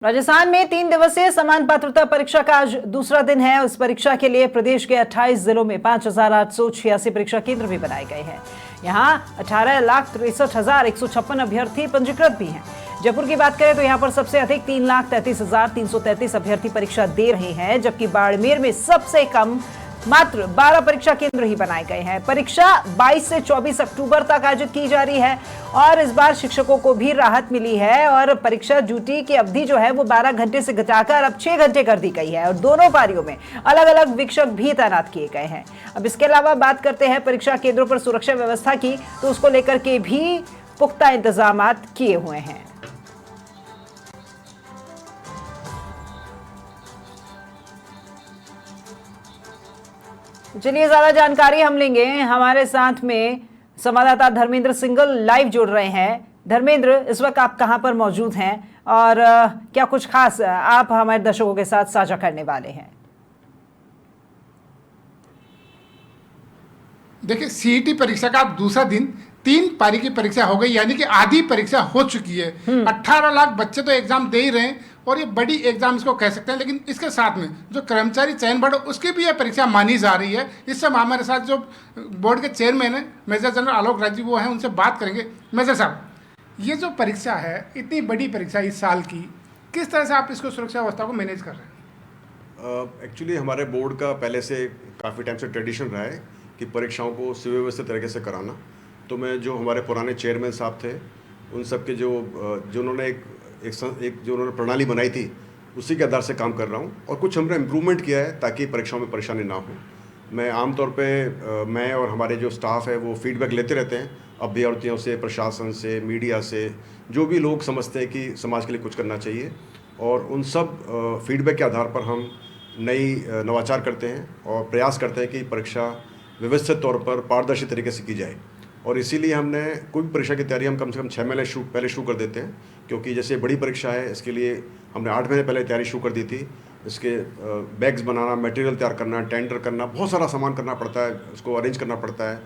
राजस्थान में 3 दिवसीय समान पात्रता परीक्षा का आज दूसरा दिन है। उस परीक्षा के लिए प्रदेश के 28 जिलों में 5,886 परीक्षा केंद्र भी बनाए गए हैं। यहां 18,63,156 अभ्यर्थी पंजीकृत भी हैं। जयपुर की बात करें तो यहां पर सबसे अधिक 3,33,333 अभ्यर्थी परीक्षा दे रहे हैं, जबकि बाड़मेर में सबसे कम मात्र 12 परीक्षा केंद्र ही बनाए गए हैं। परीक्षा 22 से 24 अक्टूबर तक आयोजित की जा रही है और इस बार शिक्षकों को भी राहत मिली है और परीक्षा ड्यूटी की अवधि जो है वो 12 घंटे से घटाकर अब 6 घंटे कर दी गई है और दोनों पारियों में अलग अलग वीक्षक भी तैनात किए गए हैं। अब इसके अलावा बात करते हैं परीक्षा केंद्रों पर सुरक्षा व्यवस्था की, तो उसको लेकर के भी पुख्ता इंतजाम किए हुए हैं। चलिए ज्यादा जानकारी हम लेंगे। हमारे साथ में संवाददाता धर्मेंद्र सिंगल लाइव जुड़ रहे हैं। धर्मेंद्र, इस वक्त आप कहां पर मौजूद हैं और क्या कुछ खास आप हमारे दर्शकों के साथ साझा करने वाले हैं? देखिए, सीईटी परीक्षा का अब दूसरा दिन 3 पारी की परीक्षा हो गई, यानी कि आधी परीक्षा हो चुकी है। 18 लाख बच्चे तो एग्जाम दे ही रहे हैं और ये बड़ी एग्जाम इसको कह सकते हैं। लेकिन इसके साथ में जो कर्मचारी चयन बोर्ड उसकी भी ये परीक्षा मानी जा रही है। इस समय हमारे साथ जो बोर्ड के चेयरमैन है मेजर जनरल आलोक राज जी, वो हैं, उनसे बात करेंगे। मेजर साहब, ये जो परीक्षा है, इतनी बड़ी परीक्षा इस साल की, किस तरह से आप इसको सुरक्षा व्यवस्था को मैनेज कर रहे हैं? एक्चुअली हमारे बोर्ड का पहले से काफ़ी टाइम से ट्रेडिशन रहा है कि परीक्षाओं को सुव्यवस्थित तरीके से कराना। तो मैं जो हमारे पुराने चेयरमैन साहब थे उन सब के जो उन्होंने एक जो उन्होंने प्रणाली बनाई थी उसी के आधार से काम कर रहा हूँ और कुछ हमने इम्प्रूवमेंट किया है ताकि परीक्षाओं में परेशानी ना हो। मैं आमतौर पे मैं और हमारे जो स्टाफ है वो फीडबैक लेते रहते हैं अभ्यर्थियों से, प्रशासन से, मीडिया से, जो भी लोग समझते हैं कि समाज के लिए कुछ करना चाहिए, और उन सब फीडबैक के आधार पर हम नई नवाचार करते हैं और प्रयास करते हैं कि परीक्षा व्यवस्थित तौर पर पारदर्शी तरीके से की जाए। और इसीलिए हमने कोई भी परीक्षा की तैयारी हम कम से कम 6 महीने पहले शुरू कर देते हैं, क्योंकि जैसे बड़ी परीक्षा है इसके लिए हमने 8 महीने पहले तैयारी शुरू कर दी थी। इसके बैग्स बनाना, मटेरियल तैयार करना, टेंडर करना, बहुत सारा सामान करना पड़ता है, उसको अरेंज करना पड़ता है,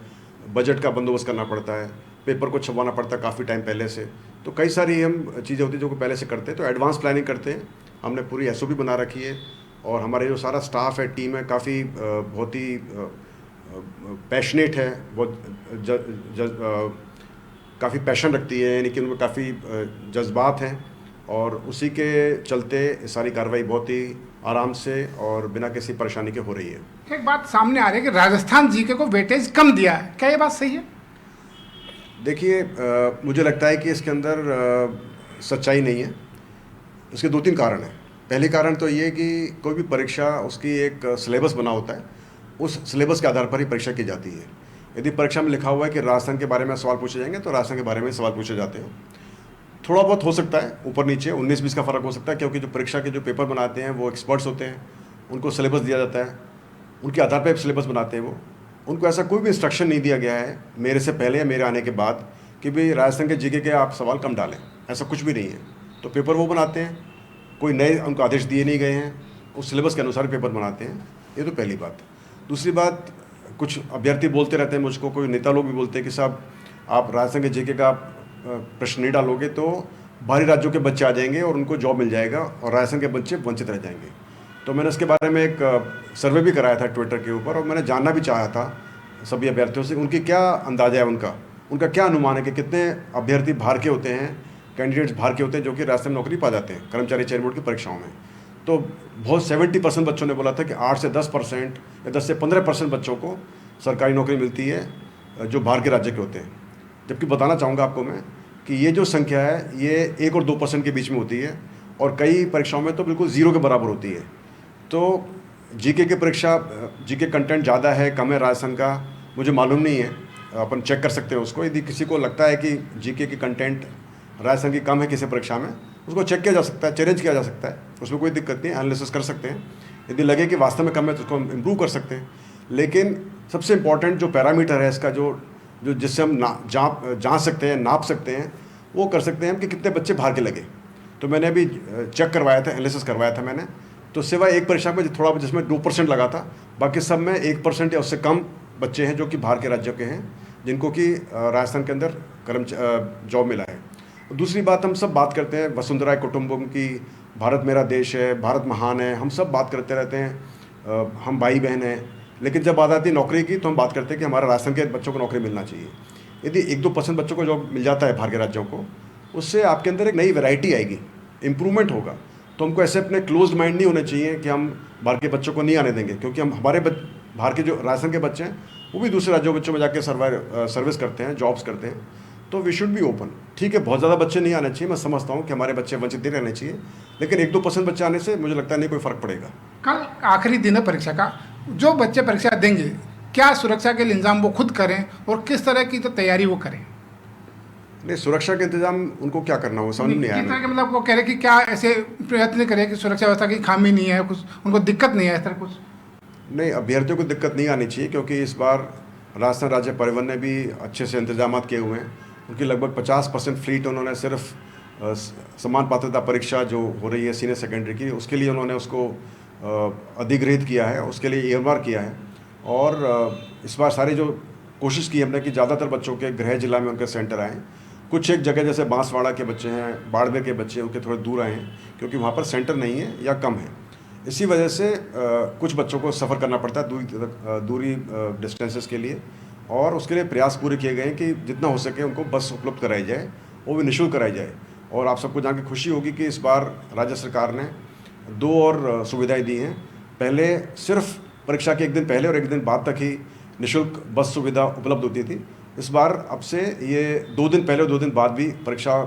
बजट का बंदोबस्त करना पड़ता है, पेपर को छपवाना पड़ता है काफ़ी टाइम पहले से। तो कई सारी हम चीज़ें होती हैं जो को पहले से करते हैं, तो एडवांस प्लानिंग करते हैं। हमने पूरी SOP बना रखी है और हमारे जो सारा स्टाफ है, टीम है, काफ़ी बहुत ही पैशनेट है, बहुत काफ़ी पैशन रखती है, यानी कि उनमें काफ़ी जज्बात हैं और उसी के चलते सारी कार्रवाई बहुत ही आराम से और बिना किसी परेशानी के हो रही है। एक बात सामने आ रही है कि राजस्थान जीके को वेटेज कम दिया है, क्या ये बात सही है? देखिए, मुझे लगता है कि इसके अंदर सच्चाई नहीं है। इसके 2-3 कारण हैं। पहले कारण तो ये कि कोई भी परीक्षा उसकी एक सिलेबस बना होता है, उस सिलेबस के आधार पर ही परीक्षा की जाती है। यदि परीक्षा में लिखा हुआ है कि राजस्थान के बारे में सवाल पूछे जाएंगे तो राजस्थान के बारे में सवाल पूछे जाते हैं। थोड़ा बहुत हो सकता है ऊपर नीचे 19-20 का फ़र्क हो सकता है, क्योंकि जो परीक्षा के जो पेपर बनाते हैं वो एक्सपर्ट्स होते हैं, उनको सिलेबस दिया जाता है, उनके आधार पर सिलेबस बनाते हैं वो। उनको ऐसा कोई भी इंस्ट्रक्शन नहीं दिया गया है मेरे से पहले या मेरे आने के बाद कि भाई राजस्थान के जीके के आप सवाल कम डालें, ऐसा कुछ भी नहीं है। तो पेपर वो बनाते हैं, कोई नए उनको आदेश दिए नहीं गए हैं, उस सिलेबस के अनुसार पेपर बनाते हैं। ये तो पहली बात। दूसरी बात, कुछ अभ्यर्थी बोलते रहते हैं मुझको, कोई नेता लोग भी बोलते हैं कि साहब आप राजस्थान के जीके का प्रश्न नहीं डालोगे तो बाहरी राज्यों के बच्चे आ जाएंगे और उनको जॉब मिल जाएगा और राजस्थान के बच्चे वंचित रह जाएंगे। तो मैंने इसके बारे में एक सर्वे भी कराया था ट्विटर के ऊपर और मैंने जानना भी चाहा था सभी अभ्यर्थियों से उनकी क्या अंदाज़ा है, उनका क्या अनुमान है कि कितने अभ्यर्थी बाहर के होते हैं, कैंडिडेट्स बाहर के होते हैं जो कि राजस्थान में नौकरी पा जाते हैं कर्मचारी चयन बोर्ड की परीक्षाओं में। तो बहुत 70% बच्चों ने बोला था कि 8 से 10% या 10 से 15% बच्चों को सरकारी नौकरी मिलती है जो बाहर के राज्य के होते हैं। जबकि बताना चाहूँगा आपको मैं कि ये जो संख्या है ये 1 और 2% के बीच में होती है और कई परीक्षाओं में तो बिल्कुल 0 के बराबर होती है। तो जीके की परीक्षा, जीके कंटेंट ज़्यादा है कम है राजस्थान का, मुझे मालूम नहीं है, अपन चेक कर सकते हैं उसको। यदि किसी को लगता है कि जीके की कंटेंट राजस्थान की कम है किसी परीक्षा में, उसको चेक किया जा सकता है, चैलेंज किया जा सकता है, उसमें कोई दिक्कत नहीं है, एनालिसिस कर सकते हैं। यदि लगे कि वास्तव में कम है तो उसको हम इम्प्रूव कर सकते हैं। लेकिन सबसे इम्पॉर्टेंट जो पैरामीटर है इसका, जो जिससे हम जांच सकते हैं, नाप सकते हैं, वो कर सकते हैं हम कि कितने बच्चे बाहर के लगे। तो मैंने अभी चेक करवाया था, एनालिसिस करवाया था मैंने, तो सिवाय एक परीक्षा में थोड़ा जिसमें 2% लगा था, बाकी सब में 1% या उससे कम बच्चे हैं जो कि बाहर के राज्यों के हैं, जिनको कि राजस्थान के अंदर जॉब मिला है। दूसरी बात, हम सब बात करते हैं वसुंधरा कुटुंबम की भारत मेरा देश है, भारत महान है, हम सब बात करते रहते हैं, हम भाई बहन हैं, लेकिन जब बात आती है नौकरी की तो हम बात करते हैं कि हमारा राजस्थान के बच्चों को नौकरी मिलना चाहिए। यदि 1-2% बच्चों को जॉब मिल जाता है बाहर के राज्यों को, उससे आपके अंदर एक नई वैरायटी आएगी, इम्प्रूवमेंट होगा। तो हमको ऐसे अपने क्लोज माइंड नहीं होने चाहिए कि हम बाहर के बच्चों को नहीं आने देंगे, क्योंकि हम हमारे बाहर के जो राजस्थान के बच्चे हैं वो भी दूसरे राज्यों के बच्चों में जाके सर्विस करते हैं, जॉब्स करते हैं। तो वी शुड बी ओपन। ठीक है, बहुत ज़्यादा बच्चे नहीं आने चाहिए, मैं समझता हूँ कि हमारे बच्चे वंचित नहीं रहने चाहिए, लेकिन 1-2% बच्चे आने से मुझे लगता है नहीं कोई फ़र्क पड़ेगा। कल आखिरी दिन है परीक्षा का, जो बच्चे परीक्षा देंगे क्या सुरक्षा के लिए इंतजाम वो खुद करें और किस तरह की तो तैयारी वो करें? नहीं, सुरक्षा के इंतजाम उनको क्या करना हो समझ नहीं आया। किस तरह के मतलब वो कह रहे कि क्या ऐसे प्रयत्न करें कि सुरक्षा व्यवस्था की खामी नहीं है, कुछ उनको दिक्कत नहीं है, इस तरह कुछ? नहीं, अभ्यर्थियों को दिक्कत नहीं आनी चाहिए, क्योंकि इस बार राजस्थान राज्य परिवहन ने भी अच्छे से इंतजाम किए हुए हैं। उनकी लगभग 50% फ्लीट उन्होंने सिर्फ समान पात्रता परीक्षा जो हो रही है सीनियर सेकेंडरी की, उसके लिए उन्होंने उसको अधिग्रहित किया है, उसके लिए ईयरमार्क किया है। और इस बार सारी जो कोशिश की हमने कि ज़्यादातर बच्चों के गृह जिला में उनके सेंटर आएँ। कुछ एक जगह जैसे बांसवाड़ा के बच्चे हैं, बाड़मेर के बच्चे हैं, उनके थोड़े दूर आए हैं, क्योंकि वहाँ पर सेंटर नहीं है या कम है। इसी वजह से कुछ बच्चों को सफ़र करना पड़ता है दूरी डिस्टेंसेस के लिए, और उसके लिए प्रयास पूरे किए गए हैं कि जितना हो सके उनको बस उपलब्ध कराई जाए, वो भी निःशुल्क कराई जाए। और आप सबको जान के खुशी होगी कि इस बार राज्य सरकार ने 2 और सुविधाएं दी हैं। पहले सिर्फ परीक्षा के 1 दिन पहले और 1 दिन बाद तक ही निःशुल्क बस सुविधा उपलब्ध होती थी। इस बार अब से ये 2 दिन पहले और 2 दिन बाद भी परीक्षा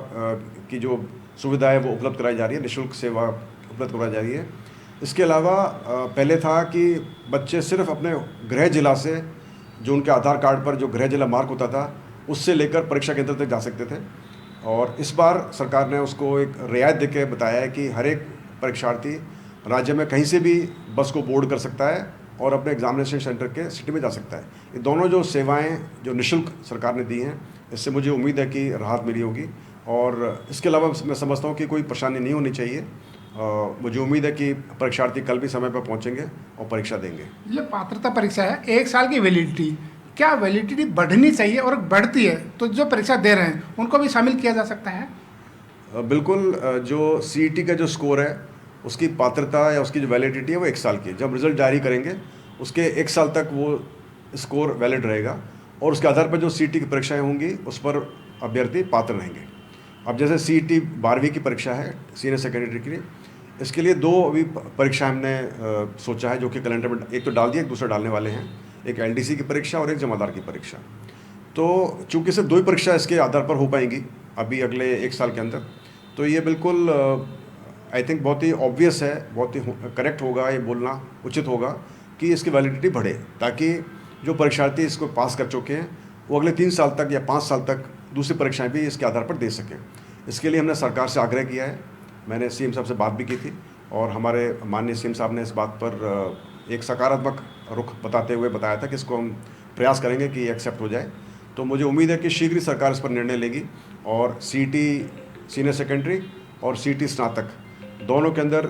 की जो सुविधा है वो उपलब्ध कराई जा रही है, निःशुल्क सेवा उपलब्ध कराई जा रही है। इसके अलावा पहले था कि बच्चे सिर्फ अपने गृह जिला से, जो उनके आधार कार्ड पर जो गृह जिला मार्क होता था, उससे लेकर परीक्षा केंद्र तक जा सकते थे। और इस बार सरकार ने उसको एक रियायत देके बताया है कि हर एक परीक्षार्थी राज्य में कहीं से भी बस को बोर्ड कर सकता है और अपने एग्जामिनेशन सेंटर के सिटी में जा सकता है। ये दोनों जो सेवाएं जो निःशुल्क सरकार ने दी हैं, इससे मुझे उम्मीद है कि राहत मिली होगी। और इसके अलावा मैं समझता हूँ कि कोई परेशानी नहीं होनी चाहिए। मुझे उम्मीद है कि परीक्षार्थी कल भी समय पर पहुँचेंगे और परीक्षा देंगे। ये पात्रता परीक्षा है, 1 साल की वैलिडिटी, क्या वैलिडिटी बढ़नी चाहिए और बढ़ती है तो जो परीक्षा दे रहे हैं उनको भी शामिल किया जा सकता है? बिल्कुल। जो सीईटी का जो स्कोर है उसकी पात्रता या उसकी जो वैलिडिटी है वो 1 साल की है। जब रिजल्ट जारी करेंगे उसके 1 साल तक वो स्कोर वैलिड रहेगा, और उसके आधार पर जो सीईटी की परीक्षाएं होंगी उस पर अभ्यर्थी पात्र रहेंगे। अब जैसे सीईटी 12वीं की परीक्षा है सीनियर सेकेंडरी के लिए, इसके लिए 2 अभी परीक्षा हमने सोचा है, जो कि कैलेंडर में एक तो डाल दिया, एक दूसरा डालने वाले हैं। एक एलडीसी की परीक्षा और एक जमादार की परीक्षा। तो चूँकि सिर्फ 2 ही परीक्षा इसके आधार पर हो पाएंगी अभी अगले 1 साल के अंदर, तो ये बिल्कुल आई थिंक बहुत ही ऑब्वियस है, बहुत ही करेक्ट होगा, ये बोलना उचित होगा कि इसकी वैलिडिटी बढ़े, ताकि जो परीक्षार्थी इसको पास कर चुके हैं वो अगले 3 साल तक या 5 साल तक दूसरी परीक्षाएं भी इसके आधार पर दे सकें। इसके लिए हमने सरकार से आग्रह किया है, मैंने सीएम साहब से बात भी की थी, और हमारे माननीय सीएम साहब ने इस बात पर एक सकारात्मक रुख बताते हुए बताया था कि इसको हम प्रयास करेंगे कि एक्सेप्ट हो जाए। तो मुझे उम्मीद है कि शीघ्र ही सरकार इस पर निर्णय लेगी, और सीईटी सीनियर सेकेंडरी और सीईटी स्नातक दोनों के अंदर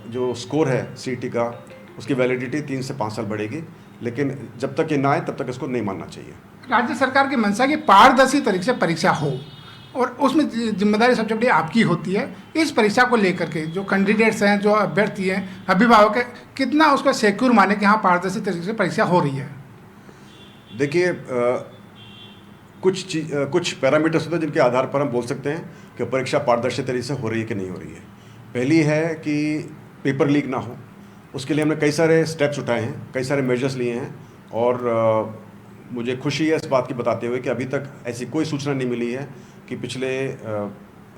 जो स्कोर है सीईटी का, उसकी वैलिडिटी 3 से 5 साल बढ़ेगी। लेकिन जब तक ये ना आए तब तक इसको नहीं मानना चाहिए। राज्य सरकार की मंशा की पारदर्शी तरीके से परीक्षा हो, और उसमें जिम्मेदारी सबसे बड़ी आपकी होती है। इस परीक्षा को लेकर के जो कैंडिडेट्स हैं, जो अभ्यर्थी हैं, अभिभावक हैं, कितना उसको सिक्योर माने कि हाँ पारदर्शी तरीके से परीक्षा हो रही है? देखिए, कुछ पैरामीटर्स होते हैं जिनके आधार पर हम बोल सकते हैं कि परीक्षा पारदर्शी तरीके से हो रही है कि नहीं हो रही है। पहली है कि पेपर लीक ना हो, उसके लिए हमने कई सारे स्टेप्स उठाए हैं, कई सारे मेजर्स लिए हैं, और मुझे खुशी है इस बात की बताते हुए कि अभी तक ऐसी कोई सूचना नहीं मिली है कि पिछले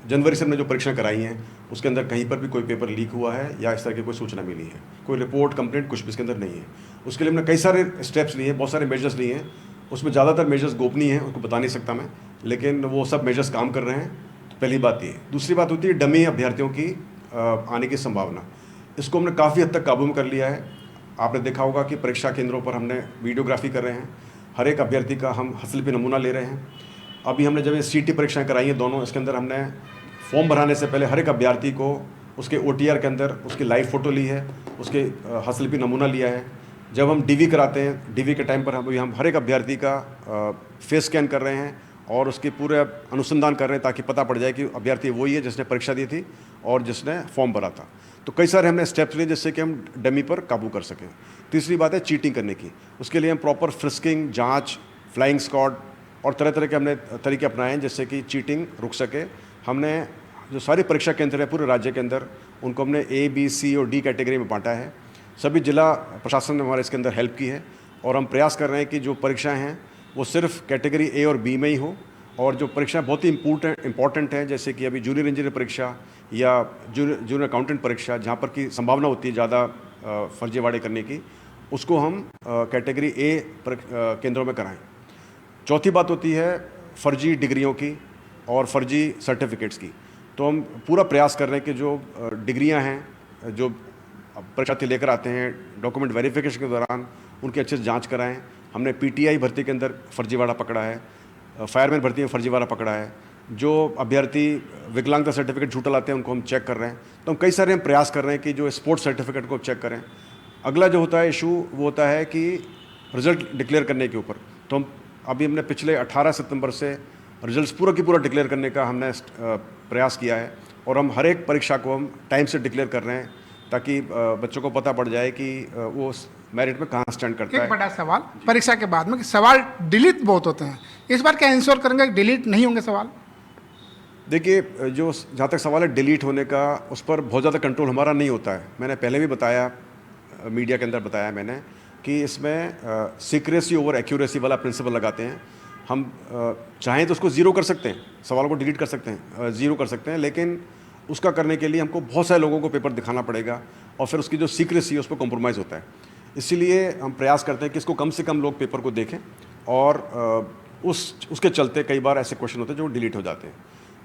जनवरी से हमने जो परीक्षा कराई हैं उसके अंदर कहीं पर भी कोई पेपर लीक हुआ है या इस तरह की कोई सूचना मिली है। कोई रिपोर्ट, कंप्लेंट कुछ भी इसके अंदर नहीं है। उसके लिए हमने कई सारे स्टेप्स लिए हैं, बहुत सारे मेजर्स लिए हैं। उसमें ज़्यादातर मेजर्स गोपनीय हैं, उनको बता नहीं सकता मैं, लेकिन वो सब मेजर्स काम कर रहे हैं। तो पहली बात ये। दूसरी बात होती है डमी अभ्यर्थियों की आने की संभावना। इसको हमने काफ़ी हद तक काबू में कर लिया है। आपने देखा होगा कि परीक्षा केंद्रों पर हमने वीडियोग्राफी कर रहे हैं, हर एक अभ्यर्थी का हम हसलिपी नमूना ले रहे हैं। अभी हमने जब ये सीईटी परीक्षाएं कराई हैं दोनों, इसके अंदर हमने फॉर्म भराने से पहले हर एक अभ्यर्थी को उसके ओटीआर के अंदर उसकी लाइव फ़ोटो ली है, उसके हसलिपी नमूना लिया है। जब हम डीवी कराते हैं, डीवी के टाइम पर हम हर एक अभ्यर्थी का फेस स्कैन कर रहे हैं और उसके पूरे अनुसंधान कर रहे हैं ताकि पता पड़ जाए कि अभ्यर्थी वही है जिसने परीक्षा दी थी और जिसने फॉर्म भरा था। तो कई सारे हमने स्टेप्स लिए जिससे कि हम डमी पर काबू कर सकें। तीसरी बात है चीटिंग करने की, उसके लिए हम प्रॉपर फ्रिस्किंग, जांच, फ्लाइंग स्क्वाड और तरह तरह के हमने तरीके अपनाए हैं जिससे कि चीटिंग रुक सके। हमने जो सारी परीक्षा केंद्र हैं पूरे राज्य के अंदर, उनको हमने A, B, C और D कैटेगरी में बांटा है। सभी जिला प्रशासन ने हमारे इसके अंदर हेल्प की है और हम प्रयास कर रहे हैं कि जो परीक्षाएं हैं वो सिर्फ कैटेगरी A और B में ही हो, और जो परीक्षाएं बहुत ही इंपॉर्टेंट हैं जैसे कि अभी जूनियर इंजीनियर परीक्षा या जूनियर अकाउंटेंट परीक्षा, जहाँ पर की संभावना होती है ज़्यादा फर्जीवाड़े करने की, उसको हम कैटेगरी A केंद्रों में कराएं। चौथी बात होती है फर्जी डिग्रियों की और फर्जी सर्टिफिकेट्स की। तो हम पूरा प्रयास कर रहे हैं कि जो डिग्रियां हैं जो परीक्षार्थी लेकर आते हैं डॉक्यूमेंट वेरिफिकेशन के दौरान उनकी अच्छे से जांच कराएं। हमने PTI भर्ती के अंदर फर्जीवाड़ा पकड़ा है, फायरमैन भर्ती में फर्जीवाड़ा पकड़ा है, जो अभ्यर्थी विकलांगता सर्टिफिकेट झूठा लाते हैं उनको हम चेक कर रहे हैं। तो हम कई सारे हम प्रयास कर रहे हैं कि जो स्पोर्ट्स सर्टिफिकेट को चेक करें। अगला जो होता है इशू वो होता है कि रिजल्ट डिक्लेयर करने के ऊपर। तो हम अभी हमने पिछले 18 सितंबर से रिजल्ट्स पूरा की पूरा डिक्लेयर करने का हमने प्रयास किया है और हम हर एक परीक्षा को हम टाइम से डिक्लेयर कर रहे हैं ताकि बच्चों को पता पड़ जाए कि वो मेरिट में कहाँ स्टैंड करता है। एक बड़ा सवाल परीक्षा के बाद में कि सवाल डिलीट बहुत होते हैं, इस बार क्या इंश्योर करेंगे कि डिलीट नहीं होंगे सवाल? देखिए, जो जहाँ तक सवाल है डिलीट होने का, उस पर बहुत ज़्यादा कंट्रोल हमारा नहीं होता है। मैंने पहले भी बताया, मीडिया के अंदर बताया मैंने कि इसमें सीक्रेसी ओवर एक्यूरेसी वाला प्रिंसिपल लगाते हैं। हम चाहें तो उसको ज़ीरो कर सकते हैं, सवाल को डिलीट कर सकते हैं, ज़ीरो कर सकते हैं, लेकिन उसका करने के लिए हमको बहुत सारे लोगों को पेपर दिखाना पड़ेगा और फिर उसकी जो सीक्रेसी है उस पर कॉम्प्रोमाइज़ होता है। इसीलिए हम प्रयास करते हैं कि इसको कम से कम लोग पेपर को देखें और उसके चलते कई बार ऐसे क्वेश्चन होते हैं जो डिलीट हो जाते हैं।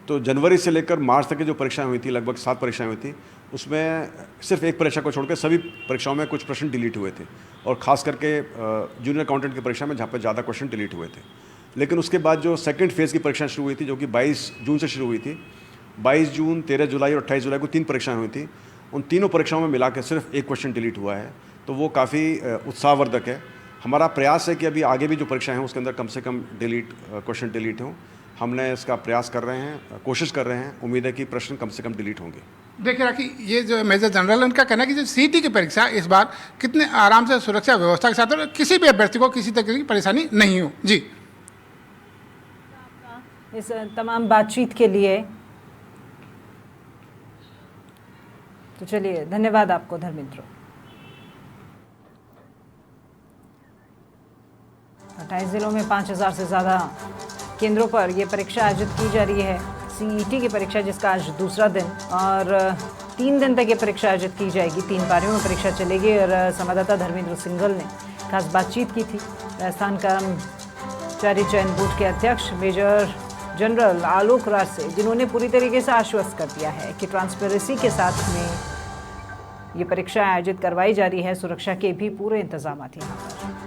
तो जनवरी से लेकर मार्च तक की जो परीक्षाएं हुई थी, लगभग 7 परीक्षाएं हुई थी, उसमें सिर्फ एक परीक्षा को छोड़कर सभी परीक्षाओं में कुछ प्रश्न डिलीट हुए थे, और ख़ास करके जूनियर अकाउंटेंट की परीक्षा में जहाँ पर ज़्यादा क्वेश्चन डिलीट हुए थे। लेकिन उसके बाद जो सेकंड फेज़ की परीक्षाएं शुरू हुई थी जो कि 22 जून से शुरू हुई थी, 22 जून, 13 जुलाई और 28 जुलाई को 3 परीक्षाएं हुई थी। उन तीनों परीक्षाओं में मिला के सिर्फ एक क्वेश्चन डिलीट हुआ है, तो वो काफ़ी उत्साहवर्धक है। हमारा प्रयास है कि अभी आगे भी जो परीक्षाएं हैं उसके अंदर कम से कम क्वेश्चन डिलीट हों। हमने इसका प्रयास कर रहे हैं, कोशिश कर रहे हैं, उम्मीद है कि प्रश्न कम से कम डिलीट होंगे। देखिए राखी, ये जो मेजर जनरल है उनका कहना है कि जो CET की परीक्षा इस बार कितने आराम से सुरक्षा व्यवस्था के साथ और किसी भी अभ्यर्थी को किसी तरह की परेशानी नहीं हो। जी, इस तमाम बातचीत के लिए तो चलिए, धन्यवाद आपको धर्मेंद्र। 28 जिलों में 5000 से ज़्यादा केंद्रों पर यह परीक्षा आयोजित की जा रही है। CET की परीक्षा जिसका आज दूसरा दिन, और 3 दिन तक ये परीक्षा आयोजित की जाएगी। 3 पारियों में परीक्षा चलेगी। और संवाददाता धर्मेंद्र सिंघल ने खास बातचीत की थी राजस्थान कर्मचारी चयन बोर्ड के अध्यक्ष मेजर जनरल आलोक राज से, जिन्होंने पूरी तरीके से आश्वस्त कर दिया है कि ट्रांसपेरेंसी के साथ में ये परीक्षा आयोजित करवाई जा रही है। सुरक्षा के भी पूरे इंतजाम यहाँ पर।